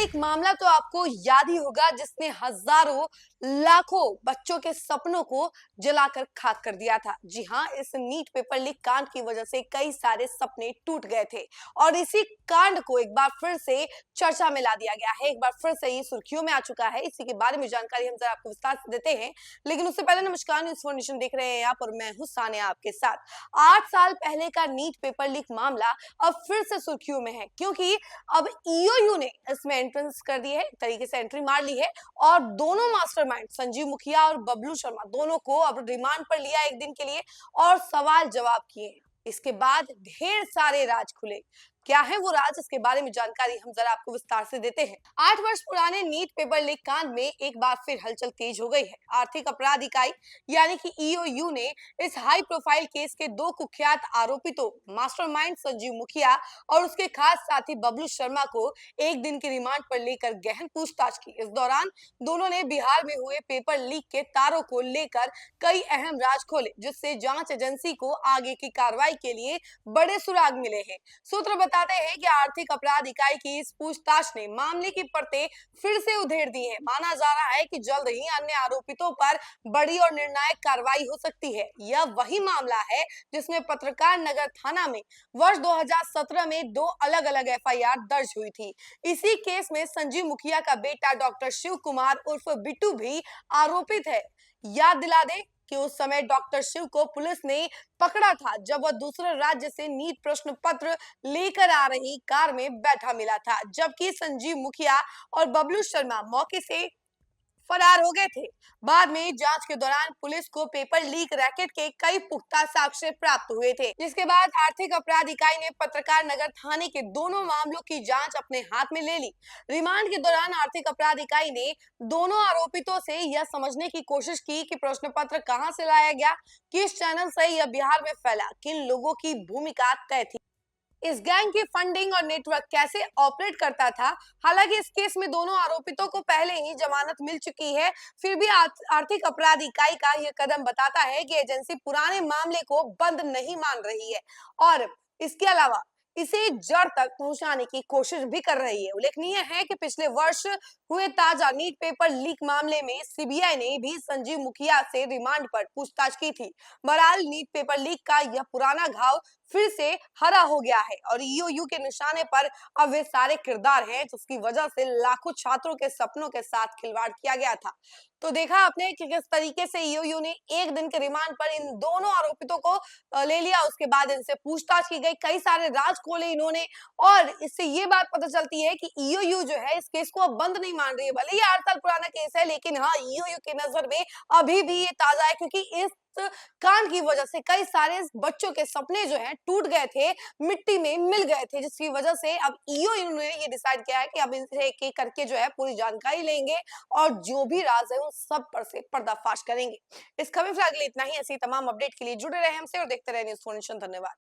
Leak मामला तो आपको याद ही होगा, जिसने हजारों लाखों बच्चों के सपनों को जलाकर खाक कर दिया था। जी हाँ, इस नीट पेपर लीक कांड की वजह से कई सारे सपने टूट गए थे और इसी कांड को एक बार फिर से चर्चा में ला दिया गया है। एक बार फिर से ये सुर्खियों में आ चुका है। इसी के बारे में जानकारी हम जरा आपको विस्तार से देते हैं, लेकिन उससे पहले नमस्कार, न्यूज़ फॉर नेशन देख रहे हैं आप और मैं हूं सानिया आपके साथ। 8 साल पहले का नीट पेपर लीक मामला अब फिर से सुर्खियों में है, क्योंकि अब ईओयू ने इसमें एंट्रेंस कर दी है, एक तरीके से एंट्री मार ली है और दोनों मास्टरमाइंड संजीव मुखिया और बबलू शर्मा दोनों को अब रिमांड पर लिया एक दिन के लिए और सवाल जवाब किए। इसके बाद ढेर सारे राज खुले। क्या है वो राज, इसके बारे में जानकारी हम जरा आपको विस्तार से देते हैं। 8 वर्ष पुराने नीट पेपर लीक कांड में एक बार फिर हलचल तेज हो गई है। आर्थिक अपराध इकाई यानी कि ईओयू ने इस हाई प्रोफाइल केस के 2 कुख्यात आरोपितों मास्टरमाइंड संजीव मुखिया और उसके खास साथी बबलू शर्मा को एक दिन के रिमांड पर लेकर गहन पूछताछ की। इस दौरान दोनों ने बिहार में हुए पेपर लीक के तारों को लेकर कई अहम राज खोले, जिससे जांच एजेंसी को आगे की कार्रवाई के लिए बड़े सुराग मिले हैं। सूत्र बताते हैं कि आर्थिक अपराध इकाई की इस पूछताछ ने मामले की परतें फिर से उधेड़ दी है। माना जा रहा है कि जल्द ही अन्य आरोपितों पर बड़ी और निर्णायक कार्रवाई हो सकती है। यह वही मामला है जिसमें पत्रकार नगर थाना में वर्ष 2017 में 2 अलग-अलग एफआईआर दर्ज हुई थी। इसी केस में संजीव मुखिया का बेटा डॉक्टर शिव कुमार उर्फ बिट्टू भी आरोपित है। याद दिला दे कि उस समय डॉक्टर शिव को पुलिस ने पकड़ा था जब वह दूसरे राज्य से नीट प्रश्न पत्र लेकर आ रही कार में बैठा मिला था, जबकि संजीव मुखिया और बबलू शर्मा मौके से फरार हो गए थे। बाद में जांच के दौरान पुलिस को पेपर लीक रैकेट के कई पुख्ता साक्ष्य प्राप्त हुए थे, जिसके बाद आर्थिक अपराध इकाई ने पत्रकार नगर थाने के दोनों मामलों की जांच अपने हाथ में ले ली। रिमांड के दौरान आर्थिक अपराध इकाई ने दोनों आरोपितों से यह समझने की कोशिश की कि प्रश्न पत्र कहां से लाया गया, किस चैनल से यह बिहार में फैला, किन लोगों की भूमिका तय थी, इस गैंग की फंडिंग और नेटवर्क कैसे ऑपरेट करता था। हालांकि इस केस में दोनों आरोपितों को पहले ही जमानत मिल चुकी है, फिर भी आर्थिक अपराध इकाई का यह कदम बताता है कि एजेंसी पुराने मामले को बंद नहीं मान रही है और इसके अलावा इसे जड़ तक पहुंचाने की कोशिश भी कर रही है। उल्लेखनीय है कि पिछले वर्ष हुए ताजा नीट पेपर लीक मामले में सीबीआई ने भी संजीव मुखिया से रिमांड पर पूछताछ की थी। बहरहाल नीट पेपर लीक का यह पुराना घाव फिर से हरा हो गया है और ईओयू के निशाने पर अब वे सारे किरदार हैं, जिसकी वजह से लाखों छात्रों के सपनों के साथ खिलवाड़ किया गया था। तो देखा आपने कि किस तरीके से ईओयू ने एक दिन के रिमांड पर इन दोनों आरोपितों को ले लिया, उसके बाद इनसे पूछताछ की गई, कई सारे राज खोले इन्होंने और इससे ये बात पता चलती है कि ईओयू जो है इस केस को अब बंद नहीं मान रही है। भले ही 8 साल पुराना केस है, लेकिन हाँ, ईओयू की नजर में अभी भी ये ताजा है, क्योंकि इस कांड की वजह से कई सारे बच्चों के सपने जो हैं टूट गए थे, मिट्टी में मिल गए थे, जिसकी वजह से अब ईओयू ने ये डिसाइड किया है कि अब इनसे एक-एक करके जो है पूरी जानकारी लेंगे और जो भी राज है उन सब पर से पर्दाफाश करेंगे। इस खबर फिलहाल के लिए इतना ही। ऐसी तमाम अपडेट के लिए जुड़े रहे हमसे और देखते रहे न्यूज़ फॉर नेशन। धन्यवाद।